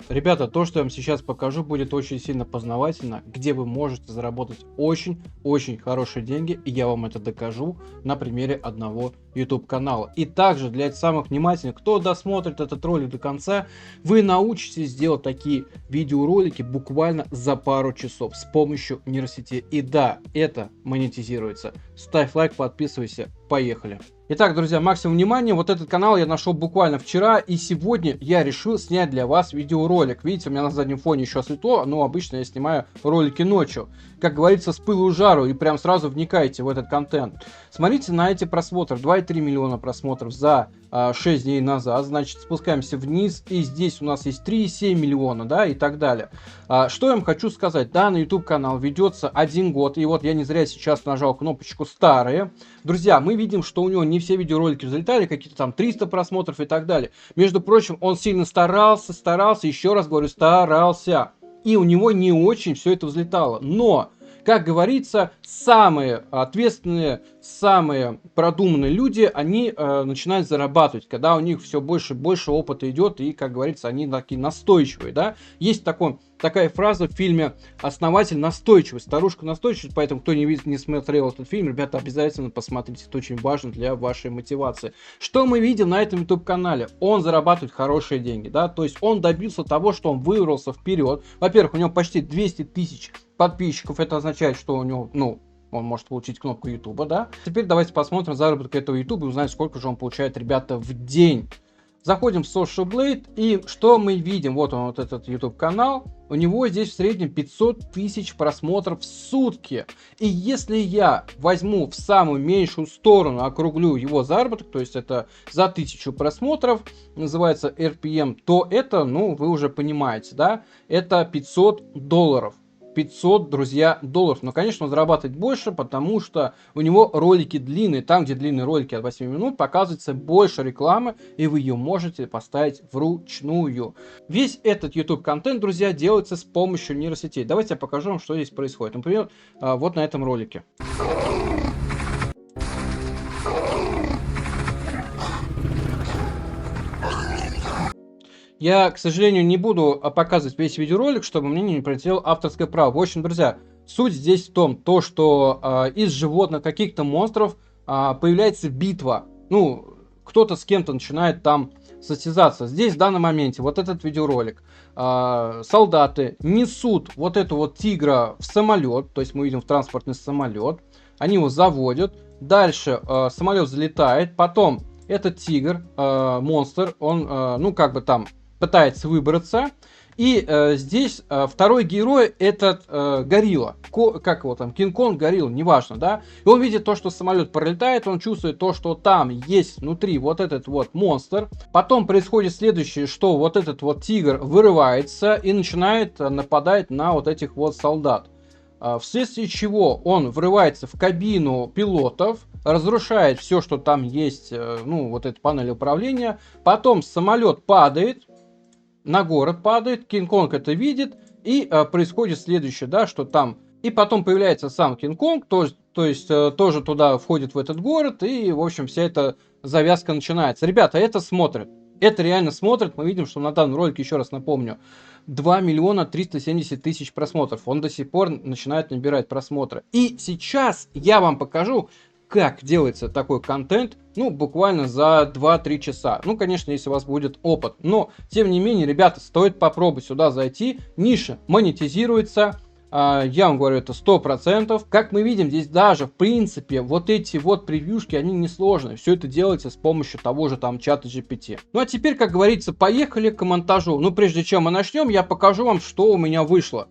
Ребята, то, что я вам сейчас покажу, будет очень сильно познавательно, где вы можете заработать очень-очень хорошие деньги, и я вам это докажу на примере одного YouTube канала. И также для самых внимательных, кто досмотрит этот ролик до конца, вы научитесь делать такие видеоролики буквально за пару часов с помощью нейросети. И да, это монетизируется. Ставь лайк, подписывайся, поехали. Итак, друзья, максимум внимания. Вот этот канал я нашел буквально вчера, и сегодня я решил снять для вас видеоролик. Видите, у меня на заднем фоне еще светло, но обычно я снимаю ролики ночью. Как говорится, с пылу и жару, и прям сразу вникайте в этот контент. Смотрите на эти просмотры. 2,3 миллиона просмотров за 6 дней назад. Значит, спускаемся вниз, и здесь у нас есть 3,7 миллиона, да, и так далее. Что я вам хочу сказать. Данный YouTube канал ведется 1 год, и вот я не зря сейчас нажал кнопочку «Старые». Друзья, мы видим, что у него не все видеоролики взлетали, какие-то там 300 просмотров и так далее. Между прочим, он сильно старался, еще раз говорю, старался. И у него не очень все это взлетало. Но, как говорится, самые ответственные, самые продуманные люди, они начинают зарабатывать, когда у них все больше и больше опыта идет, и, как говорится, они такие настойчивые, да. Есть такая фраза в фильме «Основатель настойчивость», старушка настойчивость, поэтому, кто не смотрел этот фильм, ребята, обязательно посмотрите, это очень важно для вашей мотивации. Что мы видим на этом YouTube-канале? Он зарабатывает хорошие деньги, да, то есть он добился того, что он вырвался вперед. Во-первых, у него почти 200 тысяч подписчиков, это означает, что у него, он может получить кнопку YouTube, да. Теперь давайте посмотрим заработок этого YouTube и узнаем, сколько же он получает, ребята, в день. Заходим в Social Blade, и что мы видим? Вот он, вот этот YouTube канал. У него здесь в среднем 500 тысяч просмотров в сутки. И если я возьму в самую меньшую сторону, округлю его заработок, то есть это за 1000 просмотров, называется RPM, то это, вы уже понимаете, да, это $500. 500, друзья, долларов. Но, конечно, он зарабатывает больше, потому что у него ролики длинные. Там, где длинные ролики от 8 минут, показывается больше рекламы, и вы ее можете поставить вручную. Весь этот YouTube-контент, друзья, делается с помощью нейросетей. Давайте я покажу вам, что здесь происходит. Например, вот на этом ролике. Я, к сожалению, не буду показывать весь видеоролик, чтобы мне не прилетело авторское право. В общем, друзья, суть здесь в том, что из животных, каких-то монстров появляется битва. Кто-то с кем-то начинает там состязаться. Здесь в данном моменте вот этот видеоролик. Солдаты несут вот эту вот тигра в самолет, то есть мы видим в транспортный самолет. Они его заводят. Дальше самолет взлетает, потом этот тигр, монстр, он, там пытается выбраться. И здесь второй герой этот горилла. Как его там? Кинг-Конг, горилла, неважно, да? И он видит то, что самолет пролетает, он чувствует то, что там есть внутри вот этот вот монстр. Потом происходит следующее, что вот этот вот тигр вырывается и начинает нападать на вот этих вот солдат. Вследствие чего он врывается в кабину пилотов, разрушает все, что там есть, вот эта панель управления. Потом самолет падает, на город падает, Кинг-Конг это видит, и происходит следующее, да, что там... И потом появляется сам Кинг-Конг, то есть тоже туда входит в этот город, и, в общем, вся эта завязка начинается. Ребята, это смотрят. Это реально смотрят. Мы видим, что на данном ролике, еще раз напомню, 2 миллиона 370 тысяч просмотров. Он до сих пор начинает набирать просмотры. И сейчас я вам покажу, как делается такой контент, буквально за 2-3 часа. Конечно, если у вас будет опыт. Но, тем не менее, ребята, стоит попробовать сюда зайти. Ниша монетизируется. Я вам говорю, это 100%. Как мы видим, здесь даже, в принципе, вот эти вот превьюшки, они несложные. Все это делается с помощью того же там чата GPT. А теперь, как говорится, поехали к монтажу. Прежде чем мы начнем, я покажу вам, что у меня вышло.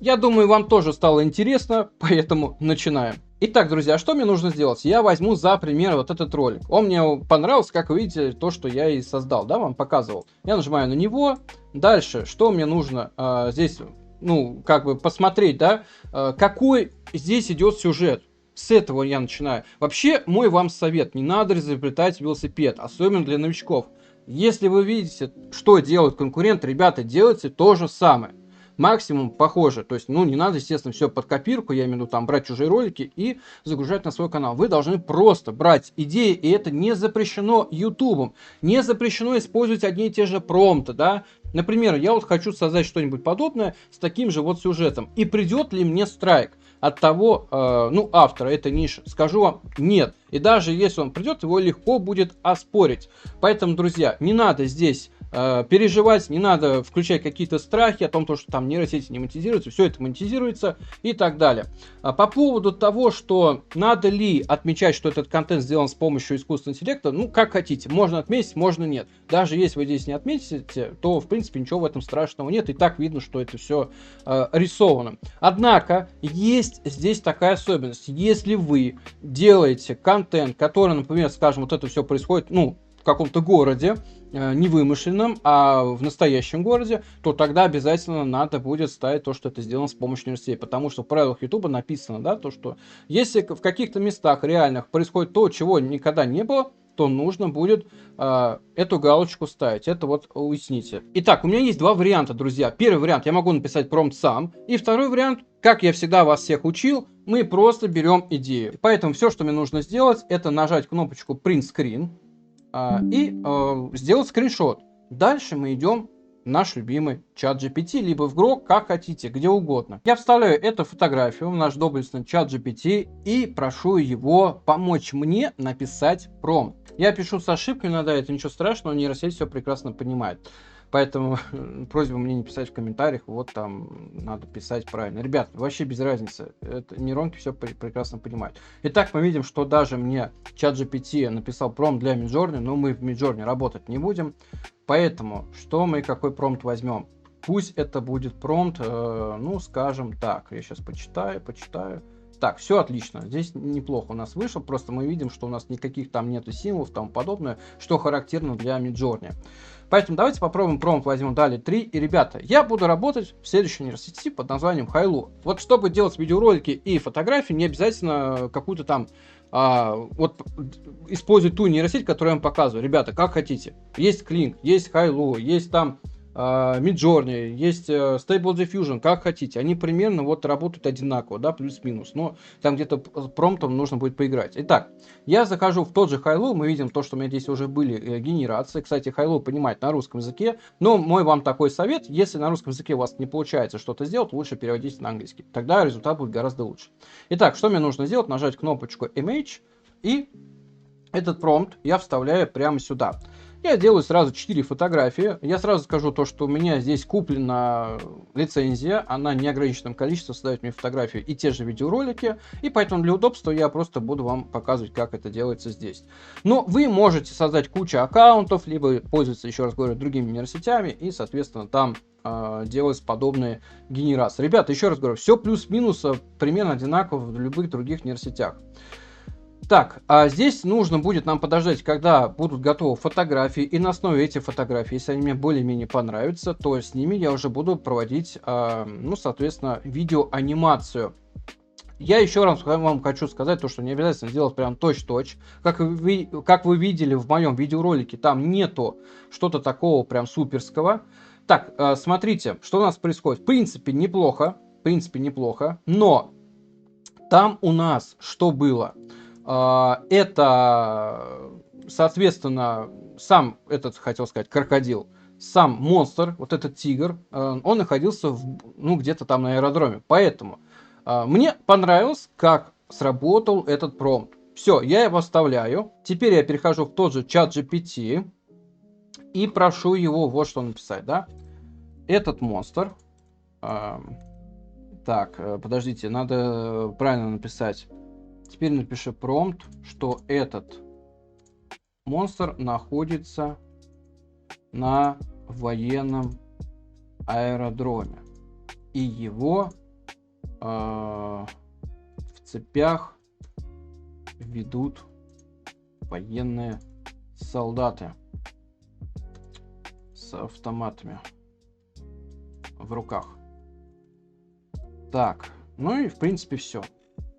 Я думаю, вам тоже стало интересно, поэтому начинаем. Итак, друзья, что мне нужно сделать? Я возьму за пример вот этот ролик. Он мне понравился, как вы видите, то, что я и создал, да, вам показывал. Я нажимаю на него. Дальше, что мне нужно здесь, ну, как бы посмотреть, да, какой здесь идет сюжет. С этого я начинаю. Вообще, мой вам совет, не надо изобретать велосипед, особенно для новичков. Если вы видите, что делают конкуренты, ребята, делайте то же самое. Максимум похоже. То есть, ну, не надо, естественно, все под копирку, я имею в виду, там, брать чужие ролики и загружать на свой канал. Вы должны просто брать идеи, и это не запрещено Ютубом. Не запрещено использовать одни и те же промпты, да. Например, я вот хочу создать что-нибудь подобное с таким же вот сюжетом. И придет ли мне страйк от того, ну, автора этой ниши? Скажу вам, нет. И даже если он придет, его легко будет оспорить. Поэтому, друзья, не надо здесь переживать, не надо включать какие-то страхи о том, что там нейросети не монетизируются, все это монетизируется и так далее. По поводу того, что надо ли отмечать, что этот контент сделан с помощью искусственного интеллекта, ну, как хотите, можно отметить, можно нет. Даже если вы здесь не отметите, то, в принципе, ничего в этом страшного нет, и так видно, что это все рисовано. Однако, есть здесь такая особенность. Если вы делаете контент, который, например, скажем, вот это все происходит, ну, в каком-то городе, не вымышленном, а в настоящем городе, то тогда обязательно надо будет ставить то, что это сделано с помощью нейросетей. Потому что в правилах Ютуба написано, да, то, что если в каких-то местах реальных происходит то, чего никогда не было, то нужно будет эту галочку ставить. Это вот уясните. Итак, у меня есть два варианта, друзья. Первый вариант, я могу написать промпт сам. И второй вариант, как я всегда вас всех учил, мы просто берем идею. Поэтому все, что мне нужно сделать, это нажать кнопочку Print Screen и сделать скриншот. Дальше мы идем в наш любимый чат GPT, либо в Grok, как хотите, где угодно. Я вставляю эту фотографию в наш доблестный чат GPT и прошу его помочь мне написать промпт. Я пишу с ошибкой, иногда это ничего страшного, нейросеть все прекрасно понимает. Поэтому просьба мне не писать в комментариях, вот там надо писать правильно. Ребят, вообще без разницы, это нейронки все прекрасно понимают. Итак, мы видим, что даже мне чат GPT написал промпт для Midjourney, но мы в Midjourney работать не будем. Поэтому, что мы, какой промпт возьмем? Пусть это будет промпт, ну, скажем так, я сейчас почитаю. Так, все отлично, здесь неплохо у нас вышло, просто мы видим, что у нас никаких там нету символов и тому подобное, что характерно для Midjourney. Поэтому давайте попробуем промпт, возьмем далее 3. И, ребята, я буду работать в следующей нейросети под названием Hailuo. Вот чтобы делать видеоролики и фотографии, не обязательно какую-то там вот использовать ту нейросеть, которую я вам показываю. Ребята, как хотите. Есть Kling, есть Hailuo, есть там Midjourney, есть Stable Diffusion, как хотите. Они примерно вот работают одинаково, да, плюс-минус. Но там где-то промптом нужно будет поиграть. Итак, я захожу в тот же Hailuo. Мы видим то, что у меня здесь уже были генерации. Кстати, Hailuo понимает на русском языке. Но мой вам такой совет, если на русском языке у вас не получается что-то сделать, лучше переводите на английский. Тогда результат будет гораздо лучше. Итак, что мне нужно сделать? Нажать кнопочку Image. И этот промпт я вставляю прямо сюда. Я делаю сразу 4 фотографии. Я сразу скажу то, что у меня здесь куплена лицензия. Она неограниченным количеством создает мне фотографии и те же видеоролики. И поэтому для удобства я просто буду вам показывать, как это делается здесь. Но вы можете создать кучу аккаунтов, либо пользоваться, еще раз говорю, другими нейросетями. И, соответственно, там делать подобные генерации. Ребята, еще раз говорю, все плюс-минус примерно одинаково в любых других нейросетях. Так, а здесь нужно будет нам подождать, когда будут готовы фотографии, и на основе этих фотографий, если они мне более-менее понравятся, то с ними я уже буду проводить, ну, соответственно, видеоанимацию. Я еще раз вам хочу сказать, то, что не обязательно делать прям точь-в-точь. Как вы видели в моем видеоролике, там нету что-то такого прям суперского. Так, смотрите, что у нас происходит. В принципе, неплохо. в принципе, неплохо. Но там у нас что было? Это, соответственно, сам этот, хотел сказать, крокодил, сам монстр, вот этот тигр, он находился где-то там на аэродроме. Поэтому мне понравилось, как сработал этот промпт. Все, я его оставляю. Теперь я перехожу в тот же чат GPT и прошу его вот что написать, да. Этот монстр... Так, подождите, надо правильно написать. Теперь напиши промпт, что этот монстр находится на военном аэродроме. И его в цепях ведут военные солдаты с автоматами в руках. Так, ну и в принципе все.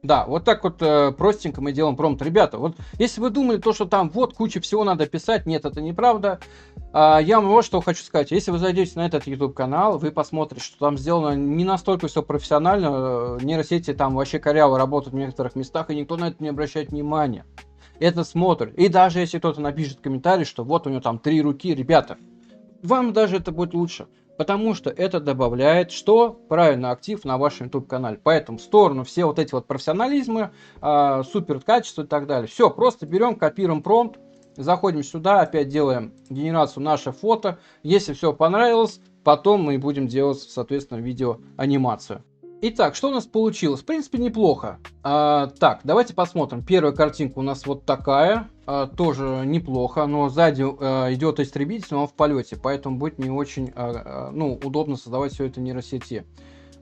Да, вот так вот простенько мы делаем промпт. Ребята, вот если вы думали, то, что там вот куча всего надо писать, нет, это неправда. Я вам вот что хочу сказать. Если вы зайдете на этот YouTube канал, вы посмотрите, что там сделано не настолько все профессионально. Нейросети там вообще коряво работают в некоторых местах, и никто на это не обращает внимания. Это смотрит. И даже если кто-то напишет комментарий, что вот у него там 3 руки, ребята, вам даже это будет лучше. Потому что это добавляет, что? Правильно, актив на вашем YouTube канале. Поэтому в сторону все вот эти вот профессионализмы, супер качество и так далее. Все, просто берем, копируем промпт, заходим сюда, опять делаем генерацию наше фото. Если все понравилось, потом мы будем делать, соответственно, видеоанимацию. Итак, что у нас получилось? В принципе, неплохо. Так, давайте посмотрим. Первая картинка у нас вот такая. Тоже неплохо, но сзади идет истребитель, но он в полете, поэтому будет не очень удобно создавать все это в нейросети.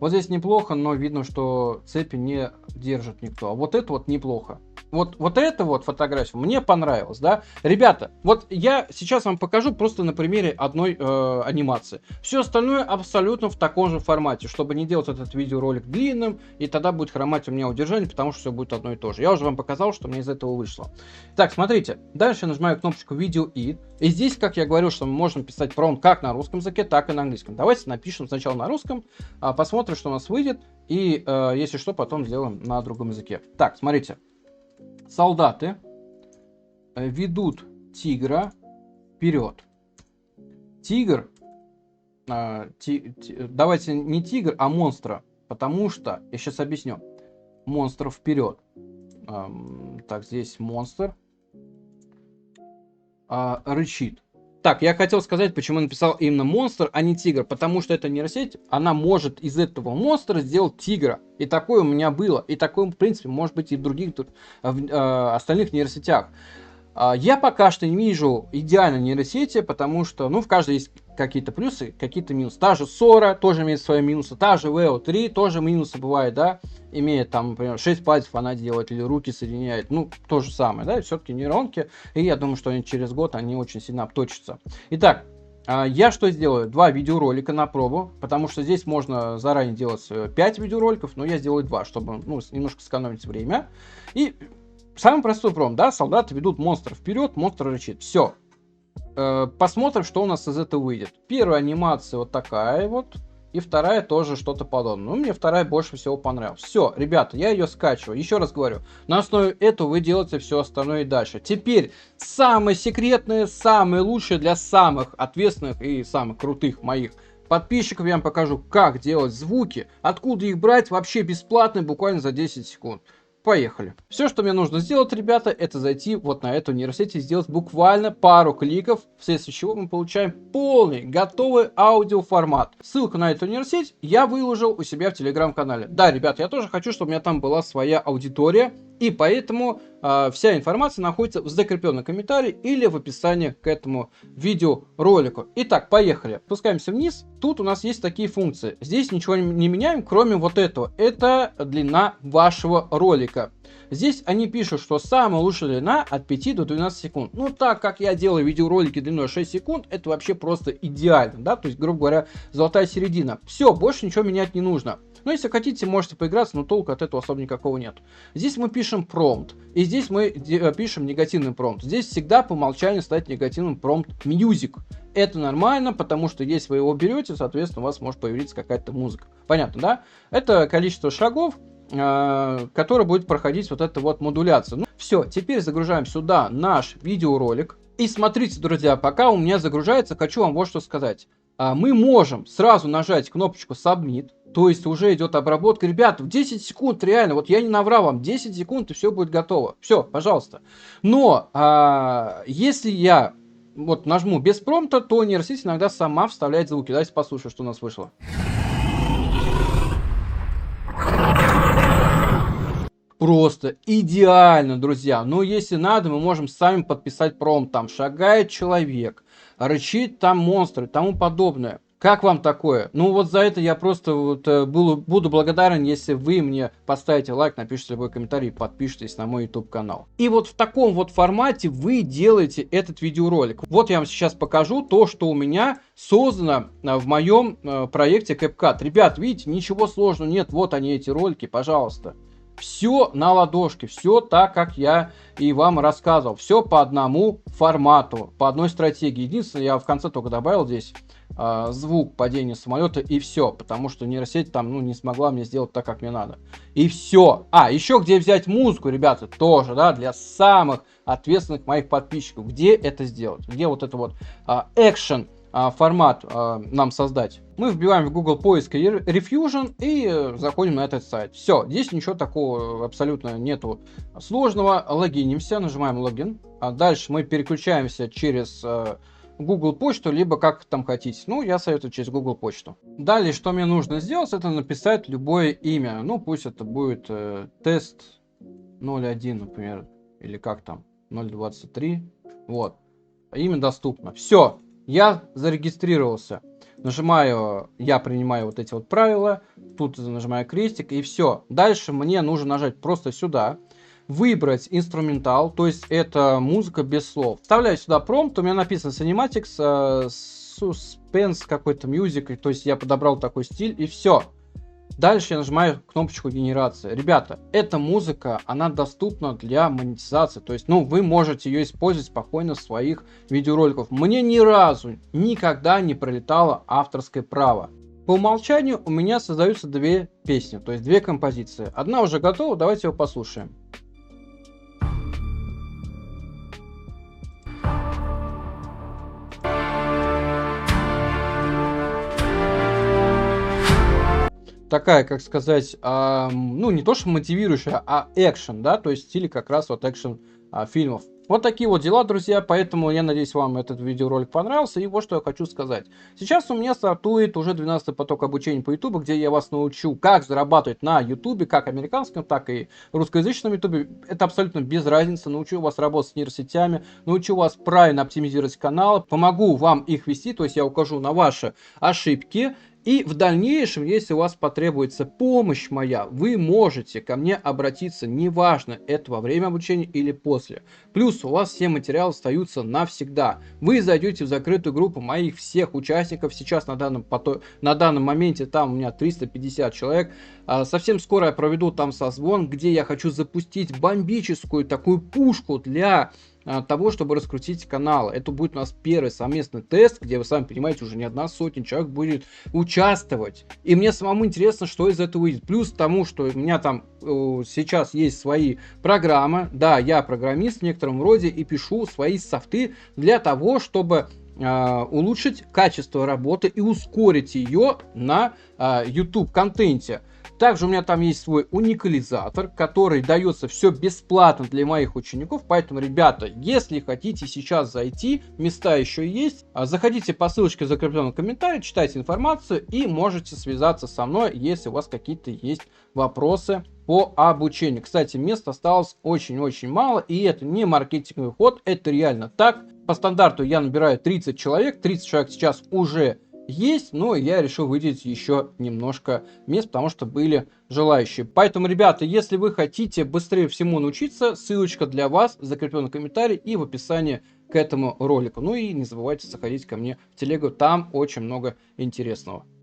Вот здесь неплохо, но видно, что цепи не держит никто. А вот это вот неплохо. Вот эта вот фотография мне понравилась, да. Ребята, вот я сейчас вам покажу просто на примере одной анимации. Все остальное абсолютно в таком же формате, чтобы не делать этот видеоролик длинным, и тогда будет хромать у меня удержание, потому что все будет одно и то же. Я уже вам показал, что мне из этого вышло. Так, смотрите, дальше я нажимаю кнопочку видео и здесь, как я говорил, что мы можем писать промпт как на русском языке, так и на английском. Давайте напишем сначала на русском, посмотрим, что у нас выйдет, и если что, потом сделаем на другом языке. Так, смотрите. Солдаты ведут тигра вперед. Тигр, давайте не тигр, а монстра, потому что, я сейчас объясню, монстр вперед. Так, здесь монстр рычит. Так, я хотел сказать, почему я написал именно монстр, а не тигр, потому что эта нейросеть, она может из этого монстра сделать тигра. И такое у меня было, и такое, в принципе, может быть и в других остальных нейросетях. Я пока что не вижу идеальной нейросети, потому что, в каждой есть какие-то плюсы, какие-то минусы. Та же Sora тоже имеет свои минусы, та же Veo 3 тоже минусы бывают, да, имеет там, например, 6 пальцев она делает или руки соединяет, то же самое, да, все-таки нейронки, и я думаю, что через год они очень сильно обточатся. Итак, я что сделаю? 2 видеоролика на пробу, потому что здесь можно заранее делать 5 видеороликов, но я сделаю 2, чтобы, немножко сэкономить время. И самый простой промпт, да, солдаты ведут монстра вперед, монстр рычит. Все. Посмотрим, что у нас из этого выйдет. Первая анимация вот такая вот. И вторая тоже что-то подобное. Мне вторая больше всего понравилась. Все, ребята, я ее скачиваю. Еще раз говорю, на основе этого вы делаете все остальное и дальше. Теперь самое секретное, самое лучшее для самых ответственных и самых крутых моих подписчиков я вам покажу, как делать звуки, откуда их брать вообще бесплатно, буквально за 10 секунд. Поехали. Все, что мне нужно сделать, ребята, это зайти вот на эту нейросеть и сделать буквально пару кликов, вследствие чего мы получаем полный, готовый аудиоформат. Ссылку на эту нейросеть я выложил у себя в телеграм-канале. Да, ребята, я тоже хочу, чтобы у меня там была своя аудитория, и поэтому вся информация находится в закрепленном комментарии или в описании к этому видеоролику. Итак, поехали. Спускаемся вниз. Тут у нас есть такие функции. Здесь ничего не меняем, кроме вот этого. Это длина вашего ролика. ссылочка. Здесь они пишут, что самая лучшая длина от 5 до 12 секунд. Ну, так как я делаю видеоролики длиной 6 секунд, это вообще просто идеально, да, то есть, грубо говоря, золотая середина. Все, больше ничего менять не нужно. Но если хотите, можете поиграться, но толку от этого особо никакого нет. Здесь мы пишем промпт, и здесь мы пишем негативный промпт. Здесь всегда по умолчанию стоит негативным промпт music. Это нормально, потому что если вы его берете, соответственно, у вас может появиться какая-то музыка. Понятно, да? Это количество шагов, которое будет проходить вот эта вот модуляция. Ну, все, теперь загружаем сюда наш видеоролик. И смотрите, друзья, пока у меня загружается, хочу вам вот что сказать. Мы можем сразу нажать кнопочку Submit, то есть уже идет обработка. Ребята, в 10 секунд реально, вот я не наврал вам, 10 секунд и все будет готово. Все, пожалуйста. Но если я вот нажму без промпта, то нейросеть иногда сама вставляет звуки. Давайте послушаем, что у нас вышло. Просто идеально, друзья. Но если надо, мы можем сами подписать промпт. Там шагает человек, рычит там монстр и тому подобное. Как вам такое? Ну вот за это я просто вот, буду благодарен, если вы мне поставите лайк, напишите любой комментарий, подпишитесь на мой YouTube канал. И вот в таком вот формате вы делаете этот видеоролик. Вот я вам сейчас покажу то, что у меня создано в моем проекте CapCut. Ребят, видите, ничего сложного нет. Вот они, эти ролики, пожалуйста. Все на ладошке, все так, как я и вам рассказывал. Все по одному формату, по одной стратегии. Единственное, я в конце только добавил здесь звук падения самолета и все, потому что нейросеть там не смогла мне сделать так, как мне надо. И все. Еще где взять музыку, ребята, тоже, да, для самых ответственных моих подписчиков. Где это сделать? Где вот это вот экшен формат нам создать? Мы вбиваем в Google поиск Refusion и заходим на этот сайт. Все, здесь ничего такого абсолютно нету сложного. Логинимся, нажимаем логин. Дальше мы переключаемся через Google почту, либо как там хотите. Ну, я советую через Google почту. Далее, что мне нужно сделать, это написать любое имя. Ну, пусть это будет тест 01, например, или как там, 023. Вот. Имя доступно. Все, я зарегистрировался. Нажимаю, я принимаю вот эти вот правила. Тут нажимаю крестик и все. Дальше мне нужно нажать просто сюда. Выбрать инструментал, то есть это музыка без слов. Вставляю сюда промпт, у меня написано Cinematics, Suspense какой-то music, то есть я подобрал такой стиль и все. Дальше я нажимаю кнопочку генерация. Ребята, эта музыка, она доступна для монетизации, то есть, вы можете ее использовать спокойно в своих видеороликах. Мне ни разу, никогда не пролетало авторское право. По умолчанию у меня создаются две песни, то есть две композиции. Одна уже готова, давайте ее послушаем. Такая, как сказать, не то что мотивирующая, а экшен, да, то есть в стиле как раз вот экшен фильмов. Вот такие вот дела, друзья, поэтому я надеюсь, вам этот видеоролик понравился, и вот что я хочу сказать. Сейчас у меня стартует уже 12-й поток обучения по YouTube, где я вас научу, как зарабатывать на YouTube, как американском, так и русскоязычном YouTube. Это абсолютно без разницы, научу вас работать с нейросетями, научу вас правильно оптимизировать каналы, помогу вам их вести, то есть я укажу на ваши ошибки. И в дальнейшем, если у вас потребуется помощь моя, вы можете ко мне обратиться, неважно, это во время обучения или после. Плюс у вас все материалы остаются навсегда. Вы зайдете в закрытую группу моих всех участников. Сейчас на данном моменте там у меня 350 человек. Совсем скоро я проведу там созвон, где я хочу запустить бомбическую такую пушку для того, чтобы раскрутить канал. Это будет у нас первый совместный тест, где, вы сами понимаете, уже не одна сотня человек будет участвовать. И мне самому интересно, что из этого выйдет. Плюс к тому, что у меня там сейчас есть свои программы. Да, я программист в некотором роде и пишу свои софты для того, чтобы улучшить качество работы и ускорить ее на YouTube контенте. Также у меня там есть свой уникализатор, который дается все бесплатно для моих учеников. Поэтому, ребята, если хотите сейчас зайти, места еще есть, заходите по ссылочке в закрепленном комментарии, читайте информацию и можете связаться со мной, если у вас какие-то есть вопросы по обучению. Кстати, мест осталось очень-очень мало, и это не маркетинговый ход, это реально так. По стандарту я набираю 30 человек, 30 человек сейчас уже есть, но я решил выделить еще немножко мест, потому что были желающие. Поэтому, ребята, если вы хотите быстрее всему научиться, ссылочка для вас в закрепленном комментарии и в описании к этому ролику. Ну и не забывайте заходить ко мне в телегу, там очень много интересного.